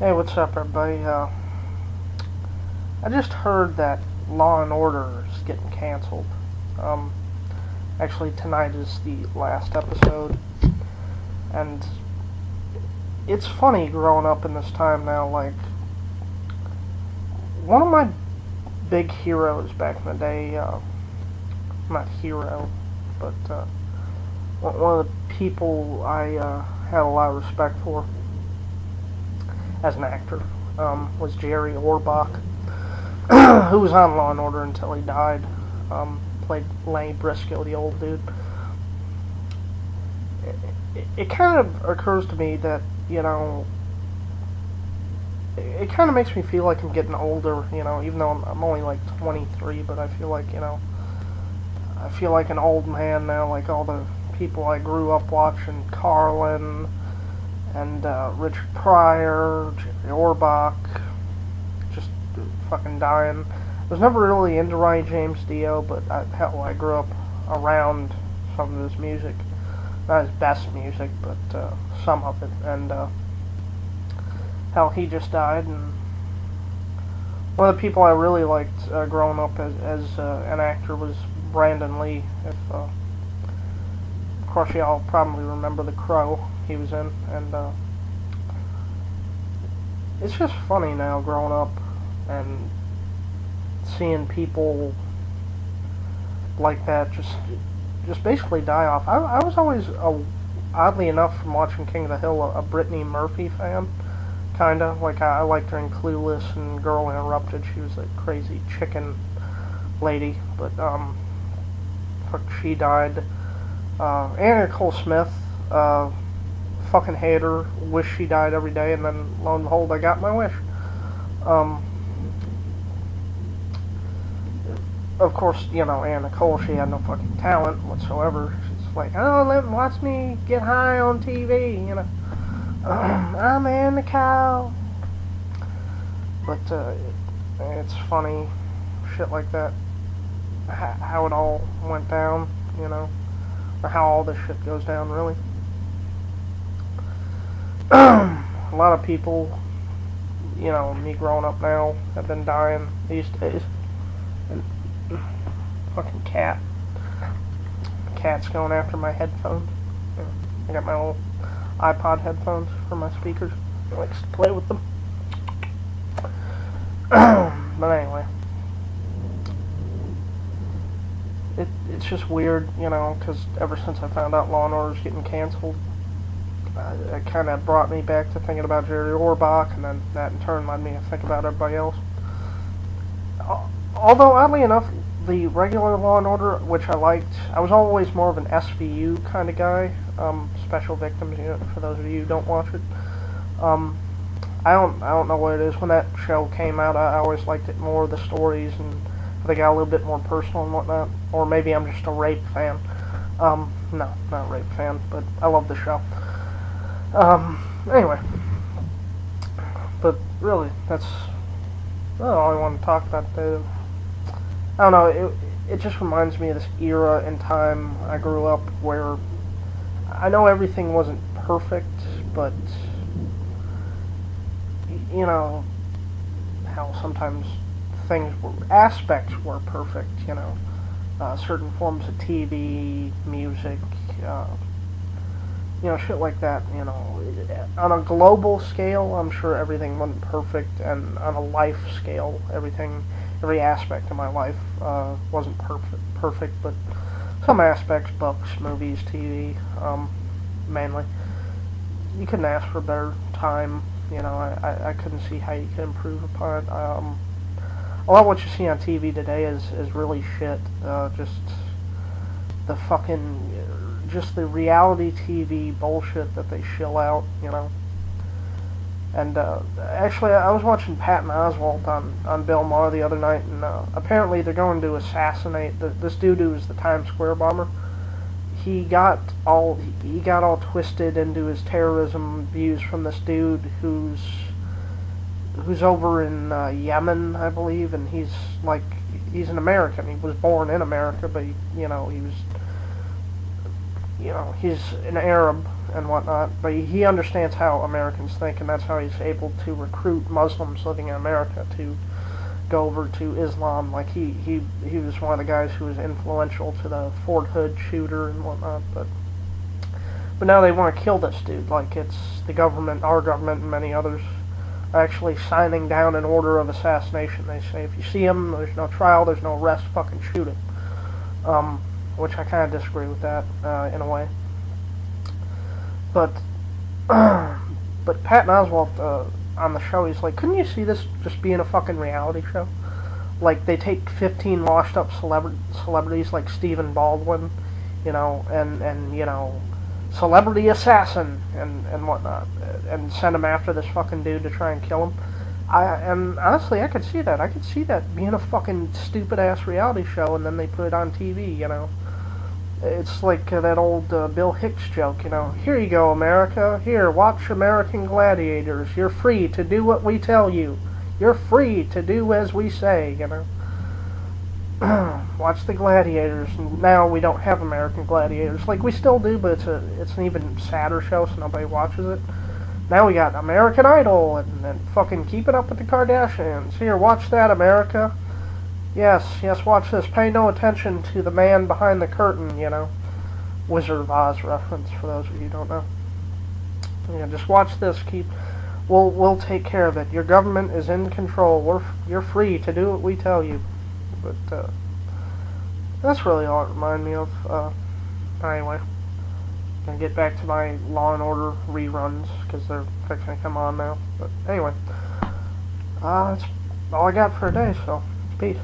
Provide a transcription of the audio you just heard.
Hey, what's up, everybody? I just heard that Law and Order is getting canceled. Um, Actually, tonight is the last episode, and it's funny growing up in this time now. Like, one of my big heroes back in the day, not hero, but one of the people I had a lot of respect for as an actor was Jerry Orbach, who was on Law and Order until he died. Played Lenny Briscoe, the old dude. It kind of occurs to me that, it kind of makes me feel like I'm getting older, even though I'm only like 23, but I feel like, I feel like an old man now, like all the people I grew up watching, Carlin, and Richard Pryor, Jerry Orbach, just fucking dying. I was never really into Ronnie James Dio, but I grew up around some of his music. Not his best music, but some of it. And hell, he just died. And one of the people I really liked growing up as an actor was Brandon Lee. Of course, y'all probably remember The Crow he was in. And it's just funny now growing up and seeing people like that just basically die off. I was always, oddly enough, from watching King of the Hill, a Brittany Murphy fan, kinda. Like, I liked her in Clueless and Girl Interrupted. She was a crazy chicken lady, but, fuck, she died. Anna Nicole Smith, fucking hate her, wish she died every day, and then, lo and behold, I got my wish. Of course, Anna Nicole, she had no fucking talent whatsoever. She's like, oh, watch me get high on TV, I'm Anna Nicole. But, it's funny, shit like that, how it all went down, or how all this shit goes down, really. A lot of people, me growing up now, have been dying these days. And fucking cat. Cat's going after my headphones. I got my little iPod headphones for my speakers. He likes to play with them. But anyway. It's just weird, because ever since I found out Law & Order's getting canceled, it kind of brought me back to thinking about Jerry Orbach, and then that in turn led me to think about everybody else. Although, oddly enough, the regular Law and Order, which I liked, I was always more of an SVU kind of guy, Special Victims Unit, for those of you who don't watch it. I don't know what it is. When that show came out, I always liked it more, the stories, and they got a little bit more personal and whatnot. Or maybe I'm just a rape fan. No, not a rape fan, but I love the show. Anyway. But really, that's all I want to talk about. I don't know, it just reminds me of this era in time I grew up where I know everything wasn't perfect, but, how sometimes aspects were perfect, certain forms of TV, music, shit like that, On a global scale, I'm sure everything wasn't perfect, and on a life scale, every aspect of my life wasn't perfect, but some aspects, books, movies, TV, mainly. You couldn't ask for a better time, I couldn't see how you could improve upon it. A lot of what you see on TV today is really shit, just the fucking, just the reality TV bullshit that they shill out, And actually, I was watching Patton Oswalt on Bill Maher the other night, and apparently they're going to assassinate this dude who was the Times Square bomber. He got all twisted into his terrorism views from this dude who's over in Yemen, I believe, and he's an American. He was born in America, but he was he's an Arab, and whatnot, but he understands how Americans think, and that's how he's able to recruit Muslims living in America to go over to Islam. Like he was one of the guys who was influential to the Fort Hood shooter and whatnot, but now they want to kill this dude. Like, it's the government, our government, and many others are actually signing down an order of assassination. They say if you see him, there's no trial, there's no arrest, fucking shoot him. Which I kind of disagree with that in a way. But Patton Oswalt on the show, he's like, couldn't you see this just being a fucking reality show? Like, they take 15 washed up celebrities like Stephen Baldwin, you know, and you know, celebrity assassin and whatnot, and send him after this fucking dude to try and kill him. And honestly, I could see that. I could see that being a fucking stupid ass reality show, and then they put it on TV, you know. It's like that old Bill Hicks joke, you know. Here you go, America. Here, watch American Gladiators. You're free to do what we tell you. You're free to do as we say, you know. Watch the Gladiators. Now we don't have American Gladiators. Like, we still do, but it's an even sadder show, so nobody watches it. Now we got American Idol and fucking Keeping Up with the Kardashians. Here, watch that, America. Yes, watch this. Pay no attention to the man behind the curtain, you know. Wizard of Oz reference, for those of you who don't know. Yeah, just watch this. We'll take care of it. Your government is in control. You're free to do what we tell you. But that's really all it reminded me of. Anyway, gonna get back to my Law and Order reruns because they're fixing to come on now. But anyway, that's all I got for today. So peace.